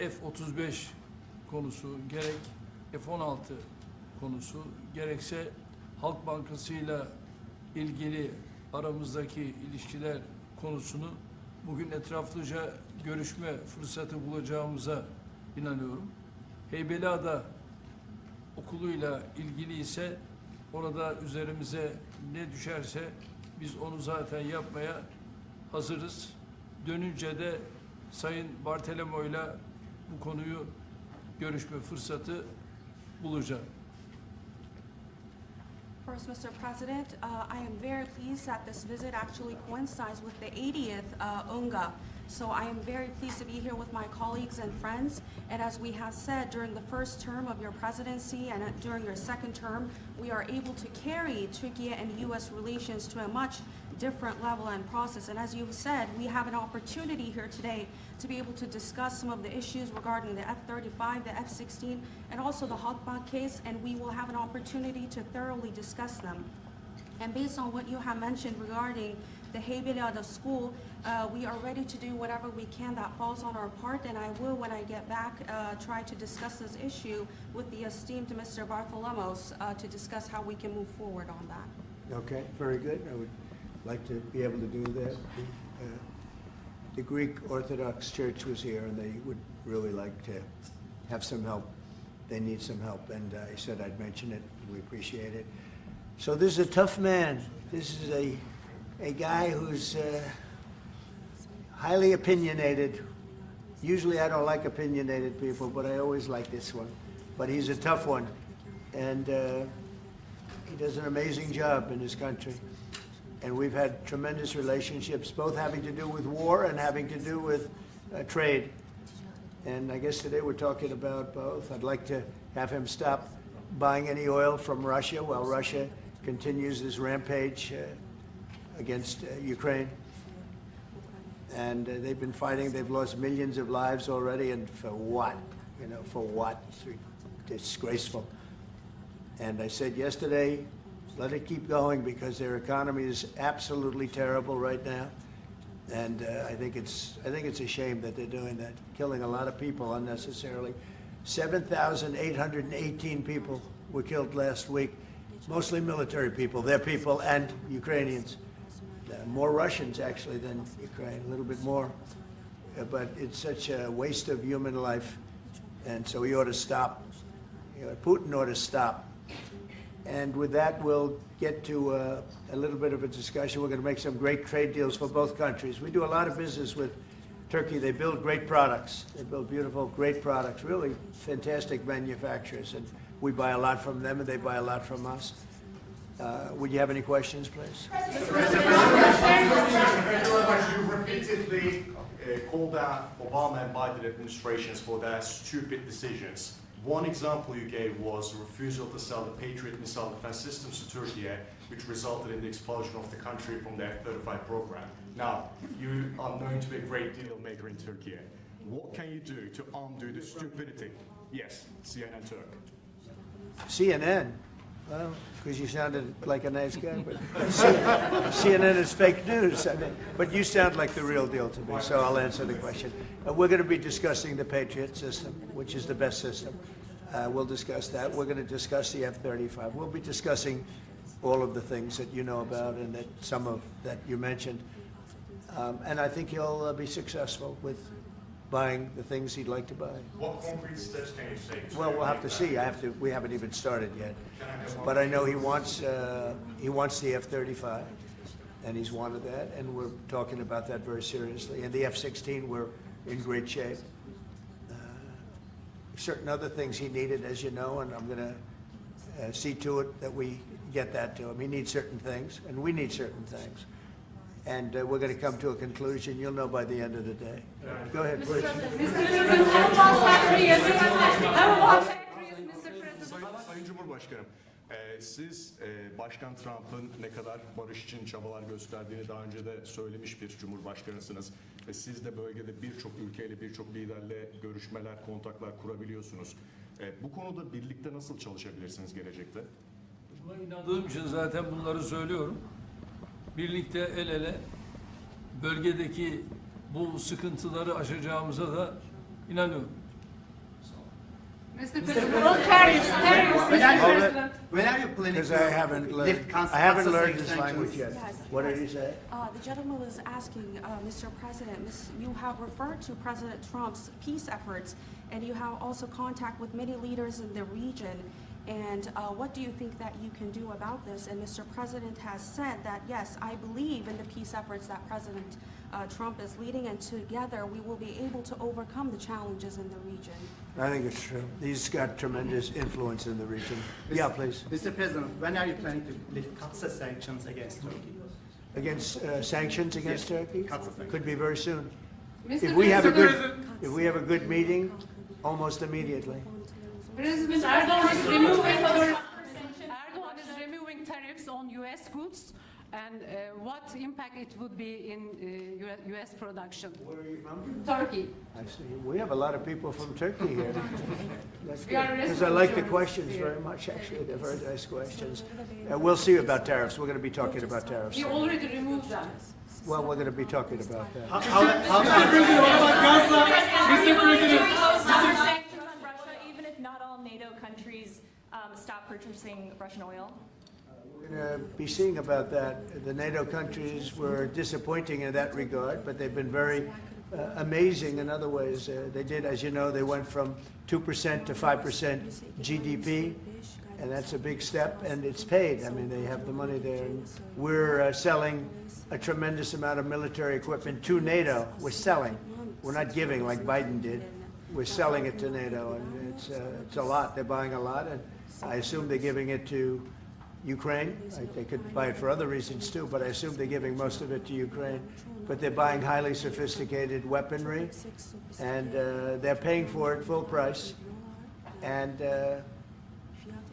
F-35 konusu, gerek F-16 konusu, gerekse Halk Bankası'yla ilgili aramızdaki ilişkiler konusunu bugün etraflıca görüşme fırsatı bulacağımıza inanıyorum. Heybeliada okuluyla ilgili ise orada üzerimize ne düşerse biz onu zaten yapmaya hazırız. Dönünce de Sayın Bartolomeo'yla bu konuyu görüşme fırsatı bulacağım. First, Mr. President, I am very pleased that this visit actually coincides with the 80th UNGA. So I am very pleased to be here with my colleagues and friends. And as we have said, during the first term of your presidency and during your second term, we are able to carry Turkey and U.S. relations to a much different level and process. And as you've said, we have an opportunity here today to be able to discuss some of the issues regarding the F-35, the F-16, and also the Halk Bankası case, and we will have an opportunity to thoroughly discuss them. And based on what you have mentioned regarding the Heybeliada school, we are ready to do whatever we can that falls on our part, and I will, when I get back, try to discuss this issue with the esteemed Mr. Bartolomos to discuss how we can move forward on that. Okay, very good. I would like to be able to do that. The Greek Orthodox Church was here, and they would really like to have some help. They need some help, and I said I'd mention it, and we appreciate it. So this is a tough man. This is a guy who's highly opinionated. Usually I don't like opinionated people, but I always like this one. But he's a tough one, and he does an amazing job in his country. And we've had tremendous relationships, both having to do with war and having to do with trade. And I guess today we're talking about both. I'd like to have him stop buying any oil from Russia while Russia continues this rampage against Ukraine. And they've been fighting. They've lost millions of lives already. And for what? You know, for what? It's disgraceful. And I said yesterday, let it keep going because their economy is absolutely terrible right now. And I think it's a shame that they're doing that, killing a lot of people unnecessarily. 7,818 people were killed last week, mostly military people, their people, and Ukrainians. More Russians, actually, than Ukraine, a little bit more. But it's such a waste of human life, and so he ought to stop. You know, Putin ought to stop. And with that, we'll get to a little bit of a discussion. We're going to make some great trade deals for both countries. We do a lot of business with Turkey. They build great products. They build beautiful, great products, really fantastic manufacturers. And we buy a lot from them, and they buy a lot from us. Would you have any questions, please? You repeatedly called out Obama and Biden administrations for their stupid decisions. One example you gave was a refusal to sell the Patriot missile defense systems to Turkey, which resulted in the expulsion of the country from the F-35 program. Now, you are known to be a great deal maker in Turkey. What can you do to undo the stupidity? Yes, CNN Turk. CNN? Well, because you sounded like a nice guy, but CNN is fake news. I mean, but you sound like the real deal to me, so I'll answer the question. We're going to be discussing the Patriot system, which is the best system. We'll discuss that. We're going to discuss the F-35. We'll be discussing all of the things that you know about and that some of that you mentioned. And I think he'll be successful with buying the things he'd like to buy. What concrete steps can you take? Well, we'll have to see. We haven't even started yet. But I know he wants the F-35, and he's wanted that, and we're talking about that very seriously. And the F-16, we're in great shape. Certain other things he needed, as you know, and I'm going to see to it that we get that to him. He needs certain things, and we need certain things. And we're going to come to a conclusion. You'll know by the end of the day. Go ahead, please. Sayın Cumhurbaşkanım, siz Başkan Trump'ın ne kadar barış için çabalar gösterdiğini daha önce de söylemiş bir cumhurbaşkanısınız. Siz de bölgede birçok ülkeyle, birçok liderle görüşmeler, kontaklar kurabiliyorsunuz. Bu konuda birlikte nasıl çalışabilirsiniz gelecekte? Buna inandığım için zaten bunları söylüyorum. Birlikte el ele bölgedeki bu sıkıntıları aşacağımıza da inanıyorum. Mr. President, tariffs, When are you planning Because to I haven't learned, lift I haven't Kansas learned this sanctions? language yet. Yes. What did he say? The gentleman was asking, Mr. President, you have referred to President Trump's peace efforts, and you have also contact with many leaders in the region. And what do you think that you can do about this? And Mr. President has said that, yes, I believe in the peace efforts that President Trump is leading, and together we will be able to overcome the challenges in the region. I think it's true. He's got tremendous influence in the region. Yeah, please. Mr. President, when are you planning to lift Kansas sanctions against Turkey? Against sanctions against Turkey? Kansas. Could be very soon. Mr. If we have a President, good meeting, almost immediately. President Erdoğan is removing Erdoğan is removing tariffs on U.S. goods, and what impact it would be in U.S. production? Where are you from? Turkey. I see. We have a lot of people from Turkey here. That's We are good. Because I like the restaurant questions tourists very much, actually. They're very nice questions. We'll see about tariffs. We're going to be talking about tariffs. We already removed them. Well, we're going to be talking about that. Sanctions on Russia, even if not all NATO countries stop purchasing Russian oil? We're going to be seeing about that. The NATO countries were disappointing in that regard, but they've been very amazing in other ways. They did, as you know, they went from 2% to 5% GDP, and that's a big step, and it's paid. I mean, they have the money there, and we're selling a tremendous amount of military equipment to NATO. We're selling. We're not giving like Biden did. We're selling it to NATO, and it's a lot. They're buying a lot, and I assume they're giving it to Ukraine. They could buy it for other reasons too, but I assume they're giving most of it to Ukraine. But they're buying highly sophisticated weaponry, and they're paying for it full price. And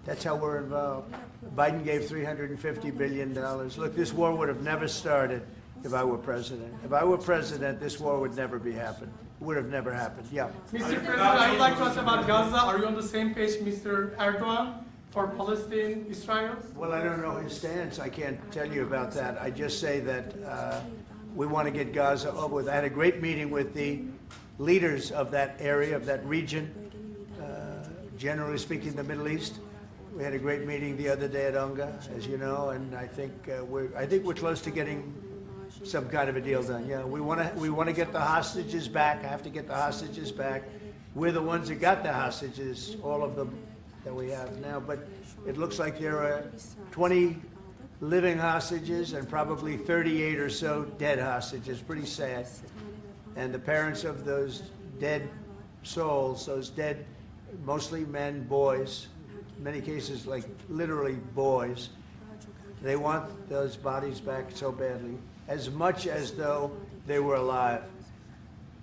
that's how we're involved. Biden gave $350 billion. Look, this war would have never started if I were president. If I were president, this war would never be happened. It would have never happened. Yeah. Mr. President, I would like to ask about Gaza. Are you on the same page, Mr. Erdogan, for Palestine, Israel? Well, I don't know his stance. I can't tell you about that. I just say that we want to get Gaza over with. I had a great meeting with the leaders of that area, of that region, generally speaking, the Middle East. We had a great meeting the other day at UNGA, as you know, and I think we're close to getting some kind of a deal done. Yeah, we want to get the hostages back. I have to get the hostages back. We're the ones that got the hostages, all of them that we have now. But it looks like there are 20 living hostages and probably 38 or so dead hostages. Pretty sad. And the parents of those dead souls, those dead, mostly men, boys, in many cases like literally boys, they want those bodies back so badly, as much as though they were alive.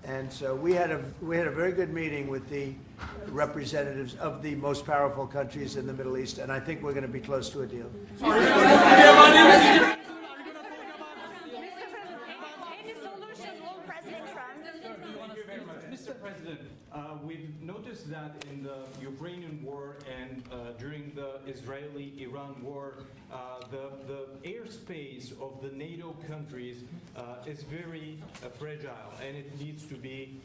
And so we had a very good meeting with the representatives of the most powerful countries in the Middle East, and I think we're going to be close to a deal. Mr. President, we've noticed that in the Ukrainian war and during the Israeli-Iran war, the airspace of the NATO countries is very fragile, and it needs to be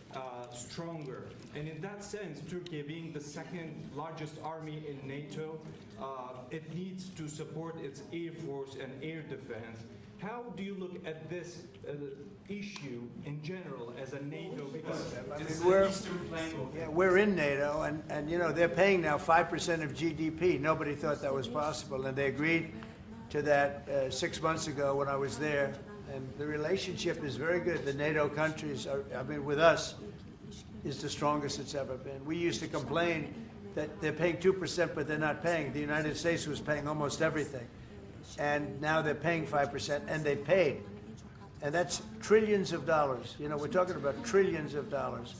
stronger. And in that sense, Turkey being the second largest army in NATO, it needs to support its air force and air defense. How do you look at this issue in general as a NATO? Because we're in NATO, and you know, they're paying now 5% of GDP. Nobody thought that was possible, and they agreed to that 6 months ago when I was there. And the relationship is very good. The NATO countries, with us, is the strongest it's ever been. We used to complain that they're paying 2%, but they're not paying. The United States was paying almost everything. And now they're paying 5%, and they paid. And that's trillions of dollars. You know, we're talking about trillions of dollars.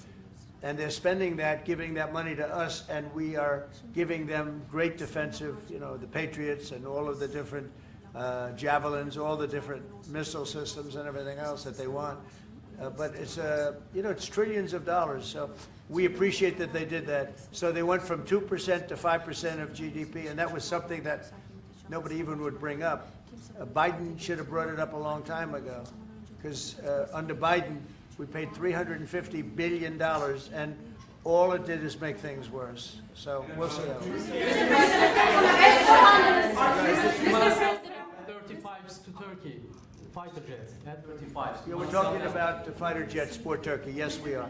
And they're spending that, giving that money to us, and we are giving them great defensive, you know, the Patriots and all of the different javelins, all the different missile systems and everything else that they want. But it's, you know, it's trillions of dollars. So we appreciate that they did that. So they went from 2% to 5% of GDP, and that was something that nobody even would bring up. Biden should have brought it up a long time ago, because under Biden, we paid $350 billion, and all it did is make things worse. So we'll see how it goes. F-35s to Turkey, fighter jets, F-35s. Yeah, we're talking about the fighter jets for Turkey. Yes, we are. Are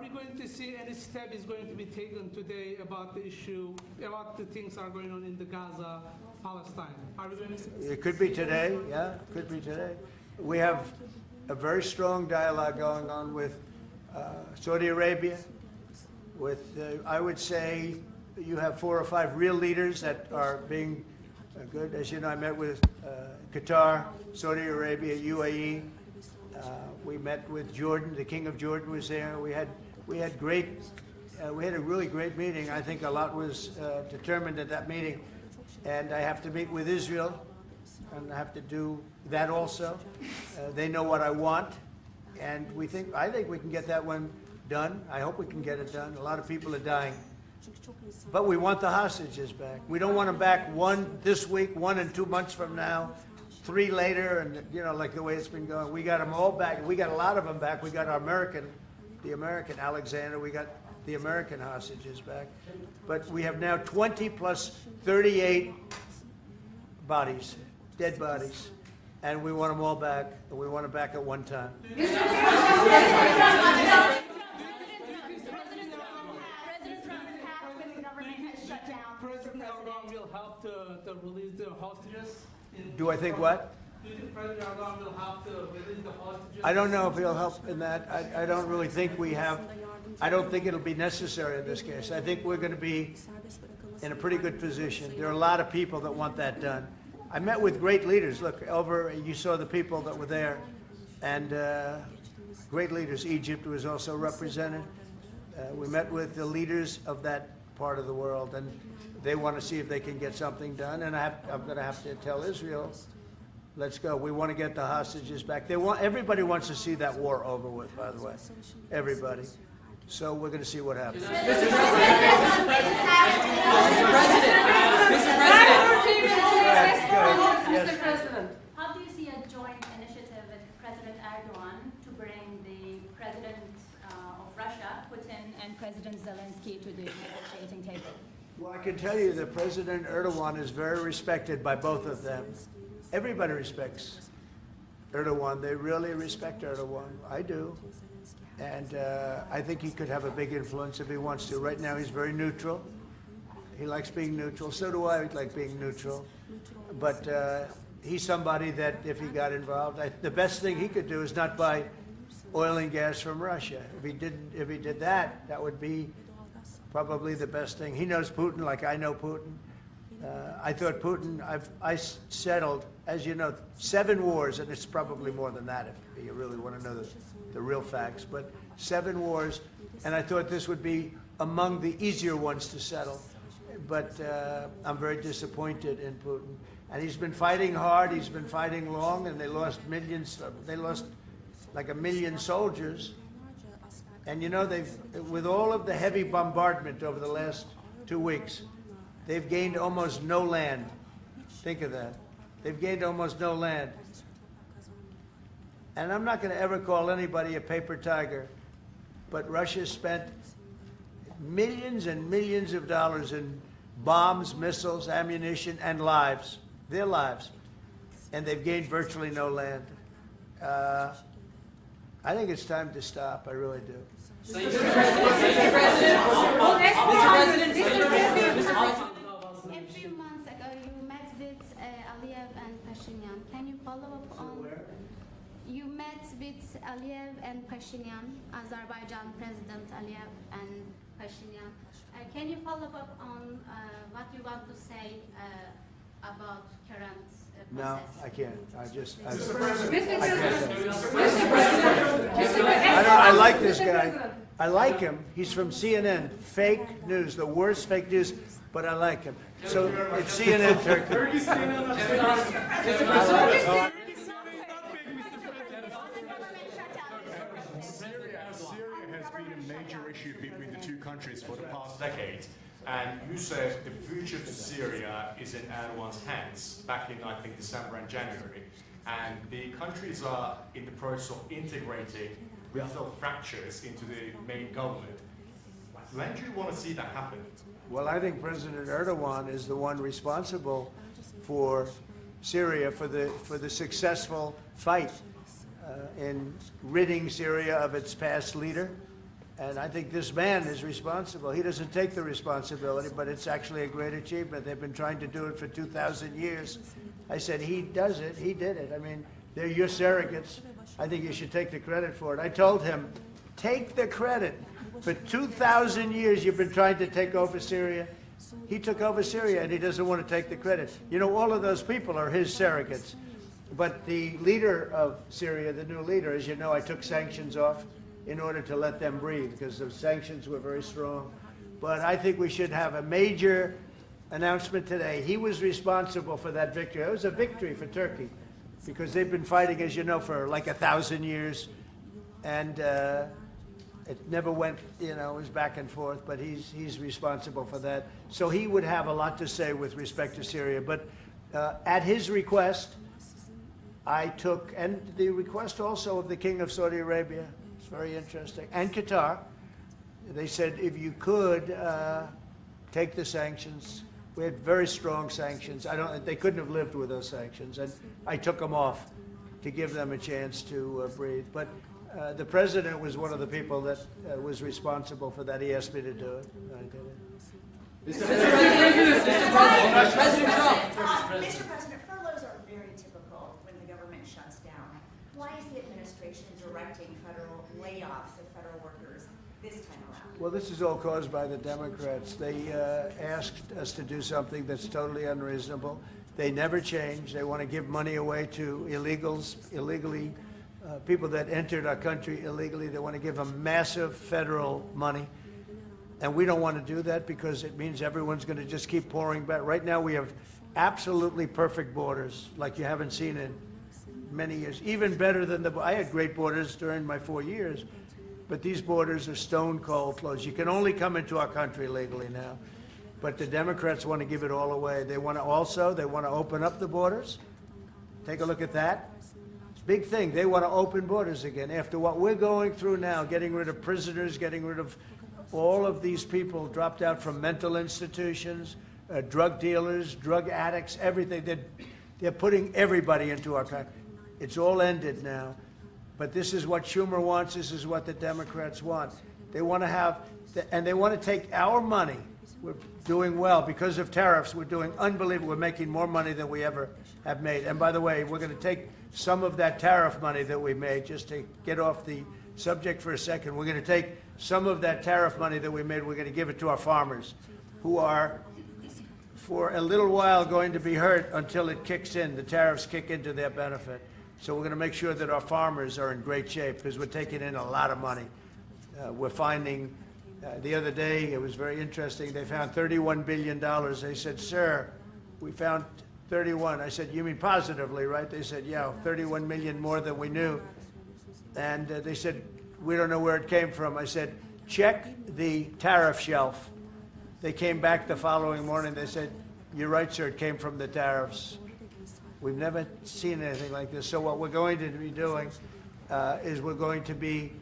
we going to see any step is going to be taken today about the issue, about the things are going on in the Gaza, Palestine? Are we going to see? It could be today, yeah, it could be today. We have a very strong dialogue going on with Saudi Arabia, with, I would say, you have 4 or 5 real leaders that are being good. As you know, I met with Qatar, Saudi Arabia, UAE. We met with Jordan. The King of Jordan was there. We had a really great meeting. I think a lot was determined at that meeting. And I have to meet with Israel, and I have to do that also. They know what I want, and I think we can get that one done. I hope we can get it done. A lot of people are dying. But we want the hostages back. We don't want them back 1 this week, 1 and 2 months from now, 3 later, and like the way it's been going. We got them all back. We got a lot of them back. We got the American Alexander. We got the American hostages back. But we have now 20 plus 38 bodies, dead bodies, and we want them all back. And we want them back at one time. President Erdogan will help to release the hostages? Do I think what? Do you think President Erdogan will help to release the hostages? I don't know if he'll help in that. I don't really think we have. I don't think it'll be necessary in this case. I think we're going to be in a pretty good position. There are a lot of people that want that done. I met with great leaders. Look, you saw the people that were there, and great leaders. Egypt was also represented. We met with the leaders of that part of the world, and they want to see if they can get something done. And I'm going to have to tell Israel, let's go. We want to get the hostages back. Everybody wants to see that war over with, by the way. Everybody. So we're going to see what happens. Mr. President, how do you see a joint initiative with President Erdogan to bring the President of Russia, Putin, and President Zelensky to the negotiating table? Well, I can tell you that President Erdogan is very respected by both of them. Everybody respects Erdogan. They really respect Erdogan. I do. And I think he could have a big influence if he wants to. Right now, he's very neutral. He likes being neutral. So do I like being neutral. But he's somebody that, if he got involved, the best thing he could do is not buy oil and gas from Russia. If he did that, that would be probably the best thing. He knows Putin like I know Putin. I thought Putin, I settled, as you know, 7 wars, and it's probably more than that if you really want to know the real facts, but 7 wars, and I thought this would be among the easier ones to settle. But I'm very disappointed in Putin. And he's been fighting hard, he's been fighting long, and they lost millions, they lost like 1 million soldiers. And you know, with all of the heavy bombardment over the last 2 weeks, they've gained almost no land. Think of that. They've gained almost no land. And I'm not going to ever call anybody a paper tiger, but Russia spent millions and millions of dollars in bombs, missiles, ammunition, and lives, their lives, and they've gained virtually no land. I think it's time to stop. I really do. Mr. President. A few months ago, you met with Aliyev and Pashinyan. Can you follow up on? You met with Aliyev and Pashinyan, Azerbaijan President Aliyev and Pashinyan. Can you follow up on what you want to say about current process? No, I can't. I like this guy. I like him. He's from CNN. Fake news, the worst fake news, but I like him. So it's CNN Turkey. Syria has been a major issue between the two countries for the past decade. And you said the future of Syria is in Erdogan's hands back in, I think, December and January. and the countries are in the process of integrating little fractures into the main government. When do you want to see that happen? Well, I think President Erdogan is the one responsible for Syria, for the successful fight in ridding Syria of its past leader. And I think this man is responsible. He doesn't take the responsibility, but it's actually a great achievement. They've been trying to do it for 2,000 years. I said, he does it. He did it. I mean, they're your surrogates. I think you should take the credit for it. I told him, take the credit. For 2,000 years, you've been trying to take over Syria. He took over Syria, and he doesn't want to take the credit. You know, all of those people are his surrogates. But the leader of Syria, the new leader, as you know, I took sanctions off in order to let them breathe, because the sanctions were very strong. But I think we should have a major announcement today. He was responsible for that victory. It was a victory for Turkey, because they've been fighting, as you know, for like 1,000 years. And it never went, you know, it was back and forth, but he's responsible for that. So he would have a lot to say with respect to Syria. But at his request, I took, and the request also of the King of Saudi Arabia, it's very interesting, and Qatar, they said if you could take the sanctions. We had very strong sanctions. They couldn't have lived with those sanctions, and I took them off to give them a chance to breathe. But the president was one of the people that was responsible for that. He asked me to do it, and I did it. Mr. President, President Trump. Mr. President, furloughs are very typical when the government shuts down. Why is the administration directing federal layoffs of federal workers this time around? Well, this is all caused by the Democrats. They asked us to do something that's totally unreasonable. They never change. They want to give money away to illegally, people that entered our country illegally. They want to give them massive federal money. And we don't want to do that because it means everyone's going to just keep pouring back. Right now we have absolutely perfect borders like you haven't seen in many years. Even better than I had great borders during my 4 years, but these borders are stone cold closed. You can only come into our country legally now. But the Democrats want to give it all away. They want to open up the borders. Take a look at that. It's a big thing. They want to open borders again after what we're going through now, getting rid of prisoners, getting rid of all of these people dropped out from mental institutions, drug dealers, drug addicts, everything. They're putting everybody into our country. It's all ended now. But this is what Schumer wants. This is what the Democrats want. They want to have, and they want to take our money. We're doing well because of tariffs. We're doing unbelievable. We're making more money than we ever have made. And by the way, we're going to take some of that tariff money that we made, just to get off the subject for a second. We're going to take some of that tariff money that we made. We're going to give it to our farmers, who are, for a little while, going to be hurt until it kicks in. The tariffs kick into their benefit. So we're going to make sure that our farmers are in great shape because we're taking in a lot of money. We're finding, the other day, it was very interesting, they found $31 billion. They said, sir, we found 31. I said, you mean positively, right? They said, yeah, 31 million more than we knew. And they said, we don't know where it came from. I said, check the tariff shelf. They came back the following morning. They said, you're right, sir, it came from the tariffs. We've never seen anything like this. So what we're going to be doing is we're going to be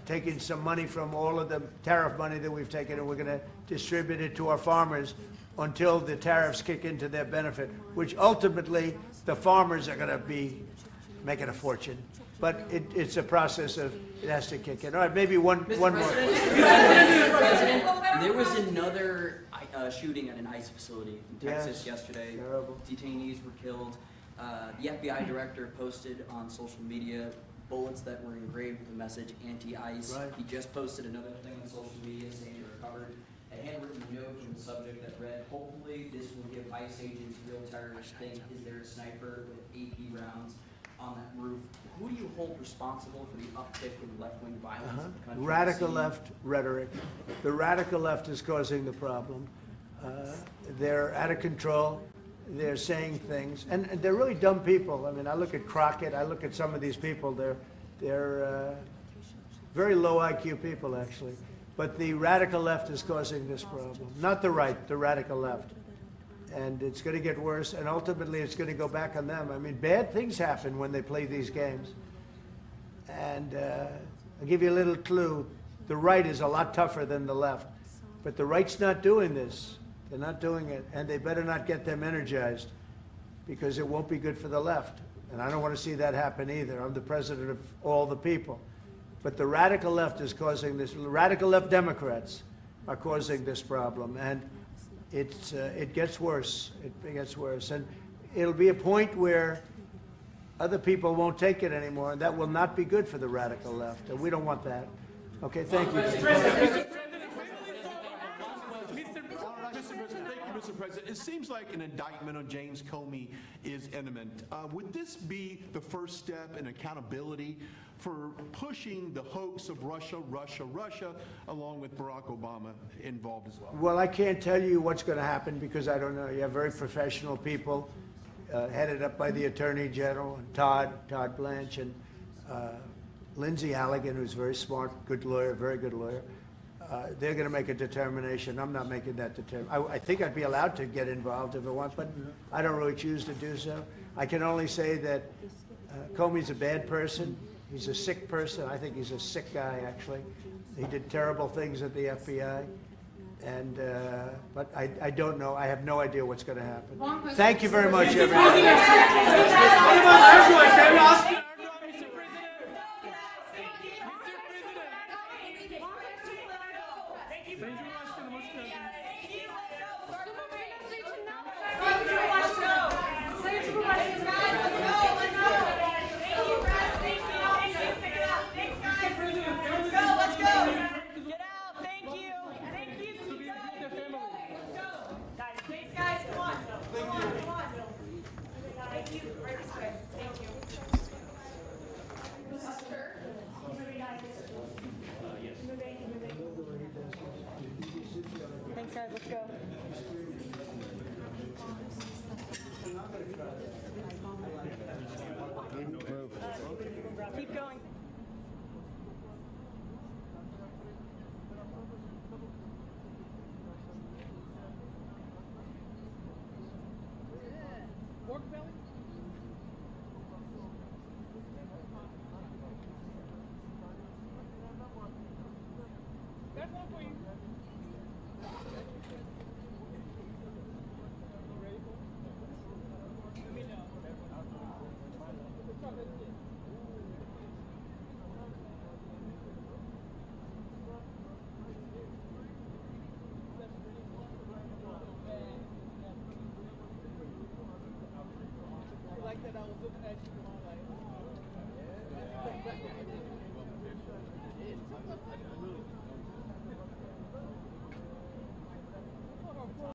taking some money from all of the tariff money that we've taken, and we're going to distribute it to our farmers until the tariffs kick into their benefit, which ultimately the farmers are going to be making a fortune. But it's a process of, it has to kick in. All right, maybe one more. Mr. President, there was another shooting at an ICE facility in Texas yesterday. Terrible. Detainees were killed. The FBI director posted on social media bullets that were engraved with the message anti-ICE. Right. He just posted another thing on social media saying he recovered a handwritten note from the subject that read, hopefully this will give ICE agents real terrorists think, is there a sniper with AP rounds on that roof? Who do you hold responsible for the uptick in left-wing violence in the country? Radical left rhetoric. The radical left is causing the problem. They're out of control. They're saying things, and they're really dumb people. I mean, I look at Crockett. I look at some of these people. They're very low IQ people, actually. But the radical left is causing this problem. Not the right, the radical left. and it's going to get worse, and ultimately it's going to go back on them. I mean, bad things happen when they play these games. And I'll give you a little clue. The right is a lot tougher than the left. But the right's not doing this. They're not doing it. And they better not get them energized, because it won't be good for the left. And I don't want to see that happen either. I'm the president of all the people. But the radical left is causing this. Radical left Democrats are causing this problem. And it gets worse. It gets worse. And it'll be a point where other people won't take it anymore, and that will not be good for the radical left. And we don't want that. Okay, thank you. Mr. President, it seems like an indictment on James Comey is imminent. Would this be the first step in accountability for pushing the hoax of Russia, along with Barack Obama involved as well? Well, I can't tell you what's going to happen because I don't know. You have very professional people headed up by the Attorney General, Todd Blanche, and Lindsay Halligan, who's very smart, good lawyer, very good lawyer. They're going to make a determination. I'm not making that determination. I think I'd be allowed to get involved if I want, but I don't really choose to do so. I can only say that Comey's a bad person. He's a sick person. I think he's a sick guy, actually. He did terrible things at the FBI. And, but I don't know. I have no idea what's going to happen. Thank you very much, everybody. Thanks, guys. Let's go. Keep going. Pork belly? That's one for you. Like that, I was looking at you.